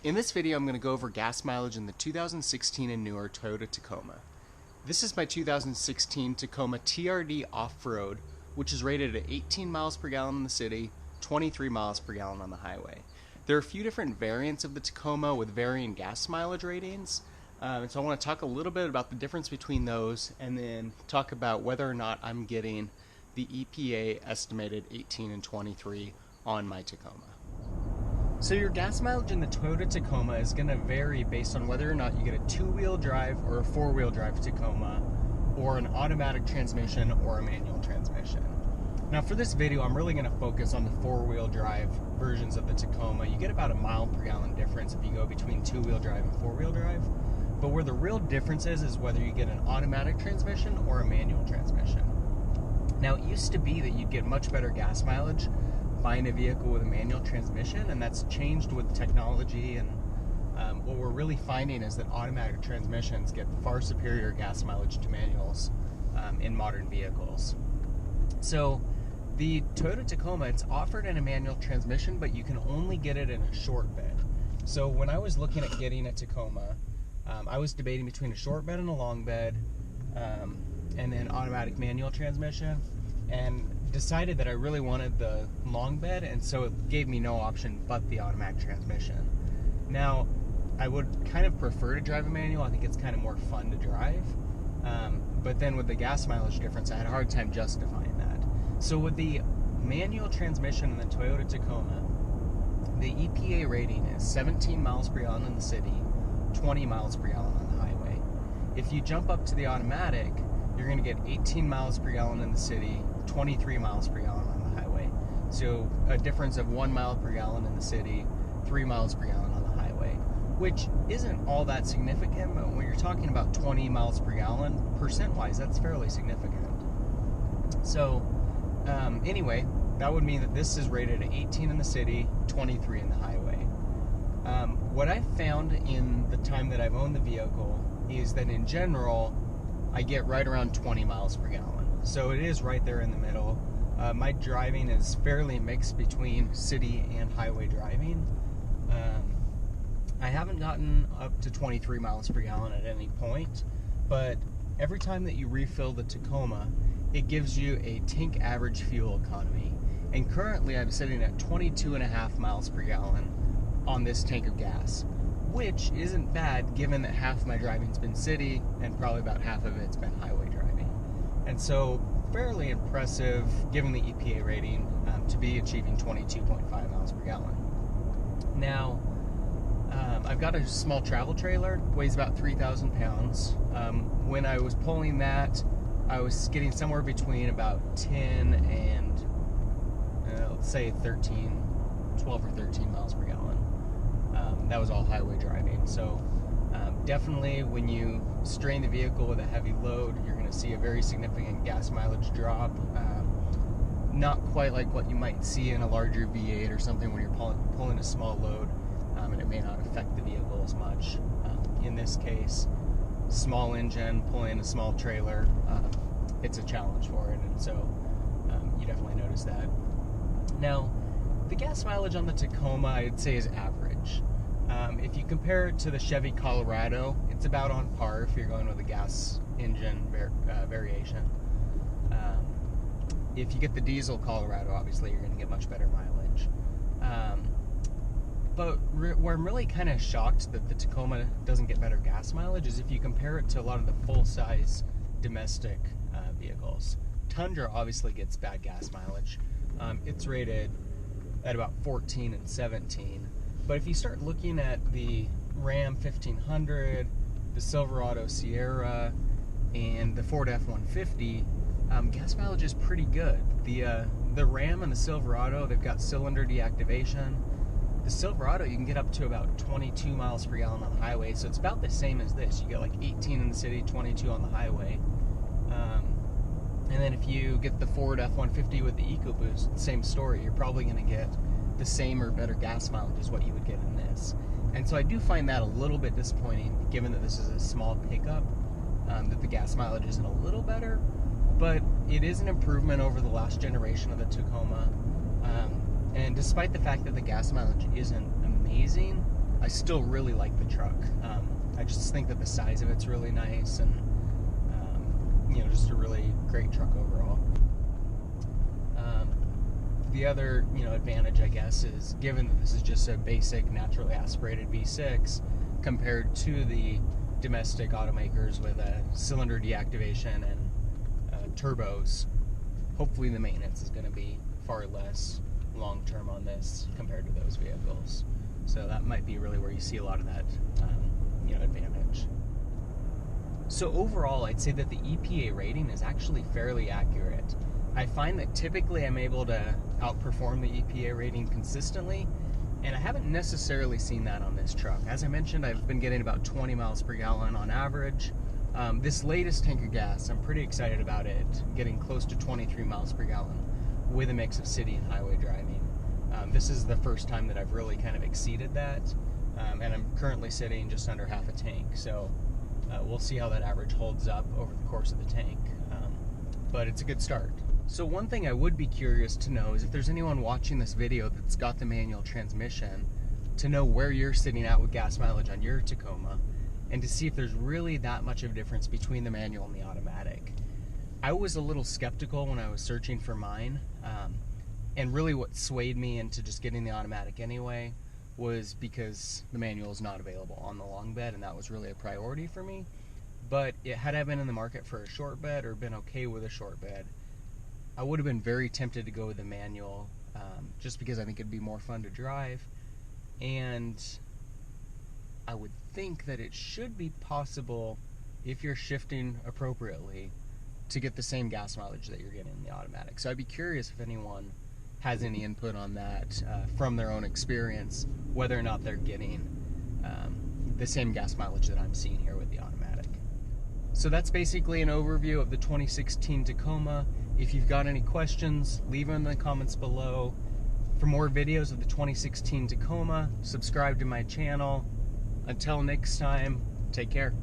In this video, I'm going to go over gas mileage in the 2016 and newer Toyota Tacoma. This is my 2016 Tacoma TRD Off-Road, which is rated at 18 miles per gallon in the city, 23 miles per gallon on the highway. There are a few different variants of the Tacoma with varying gas mileage ratings, and so I want to talk a little bit about the difference between those and then talk about whether or not I'm getting the EPA estimated 18 and 23 on my Tacoma. So your gas mileage in the Toyota Tacoma is going to vary based on whether or not you get a two-wheel drive or a four-wheel drive Tacoma, or an automatic transmission or a manual transmission. Now for this video, I'm really going to focus on the four-wheel drive versions of the Tacoma. You get about a mile per gallon difference if you go between two-wheel drive and four-wheel drive. But where the real difference is whether you get an automatic transmission or a manual transmission. Now it used to be that you'd get much better gas mileage buying a vehicle with a manual transmission, and that's changed with technology, and what we're really finding is that automatic transmissions get far superior gas mileage to manuals in modern vehicles. So the Toyota Tacoma, it's offered in a manual transmission, but you can only get it in a short bed. So when I was looking at getting a Tacoma, I was debating between a short bed and a long bed, and then automatic manual transmission, and decided that I really wanted the long bed, and so it gave me no option but the automatic transmission. Now, I would kind of prefer to drive a manual. I think it's kind of more fun to drive, but then with the gas mileage difference, I had a hard time justifying that. So with the manual transmission in the Toyota Tacoma, the EPA rating is 17 miles per gallon in the city, 20 miles per gallon on the highway. If you jump up to the automatic, you're going to get 18 miles per gallon in the city, 23 miles per gallon on the highway. So a difference of 1 mile per gallon in the city, 3 miles per gallon on the highway, which isn't all that significant, but when you're talking about 20 miles per gallon, percent-wise, that's fairly significant. So anyway, that would mean that this is rated at 18 in the city, 23 in the highway. What I've found in the time that I've owned the vehicle is that in general, I get right around 20 miles per gallon. So it is right there in the middle. My driving is fairly mixed between city and highway driving. I haven't gotten up to 23 miles per gallon at any point, but every time that you refill the Tacoma, it gives you a tank average fuel economy. And currently I'm sitting at 22.5 miles per gallon on this tank of gas, which isn't bad given that half my driving's been city and probably about half of it's been highway driving. And so fairly impressive given the EPA rating to be achieving 22.5 miles per gallon. Now, I've got a small travel trailer, weighs about 3,000 pounds. When I was pulling that, I was getting somewhere between about 10 and let's say 12 or 13 miles per gallon. That was all highway driving. So definitely when you strain the vehicle with a heavy load, you're going to see a very significant gas mileage drop. Not quite like what you might see in a larger V8 or something when you're pulling a small load, and it may not affect the vehicle as much. In this case, small engine, pulling a small trailer, it's a challenge for it, and so you definitely notice that. Now, the gas mileage on the Tacoma, I'd say, is average. If you compare it to the Chevy Colorado, it's about on par if you're going with a gas engine variation. If you get the diesel Colorado, obviously you're going to get much better mileage. But where I'm really kind of shocked that the Tacoma doesn't get better gas mileage is if you compare it to a lot of the full-size domestic vehicles. Tundra obviously gets bad gas mileage. It's rated at about 14 and 17. But if you start looking at the Ram 1500, the Silverado Sierra, and the Ford F-150, gas mileage is pretty good. The Ram and the Silverado, they've got cylinder deactivation. The Silverado, you can get up to about 22 miles per gallon on the highway, so it's about the same as this. You get like 18 in the city, 22 on the highway. And then if you get the Ford F-150 with the EcoBoost, same story. You're probably going to get the same or better gas mileage as what you would get in this. And so I do find that a little bit disappointing, given that this is a small pickup, that the gas mileage isn't a little better, but it is an improvement over the last generation of the Tacoma. And despite the fact that the gas mileage isn't amazing, I still really like the truck. I just think that the size of it's really nice, and just a really great truck overall. The other advantage, I guess, is given that this is just a basic naturally aspirated V6 compared to the domestic automakers with a cylinder deactivation and turbos, hopefully the maintenance is going to be far less long term on this compared to those vehicles. So that might be really where you see a lot of that advantage. So overall, I'd say that the EPA rating is actually fairly accurate. I find that typically I'm able to outperform the EPA rating consistently, and I haven't necessarily seen that on this truck. As I mentioned, I've been getting about 20 miles per gallon on average. This latest tank of gas, I'm pretty excited about it, getting close to 23 miles per gallon with a mix of city and highway driving. This is the first time that I've really kind of exceeded that, and I'm currently sitting just under half a tank, so we'll see how that average holds up over the course of the tank, but it's a good start. So one thing I would be curious to know is if there's anyone watching this video that's got the manual transmission, to know where you're sitting at with gas mileage on your Tacoma, and to see if there's really that much of a difference between the manual and the automatic. I was a little skeptical when I was searching for mine, and really what swayed me into just getting the automatic anyway was because the manual is not available on the long bed, and that was really a priority for me. But had I been in the market for a short bed or been okay with a short bed, I would have been very tempted to go with the manual, just because I think it'd be more fun to drive, and I would think that it should be possible, if you're shifting appropriately, to get the same gas mileage that you're getting in the automatic. So I'd be curious if anyone has any input on that from their own experience, whether or not they're getting the same gas mileage that I'm seeing here with the automatic. So that's basically an overview of the 2016 Tacoma. If you've got any questions, leave them in the comments below. For more videos of the 2016 Tacoma, subscribe to my channel. Until next time, take care.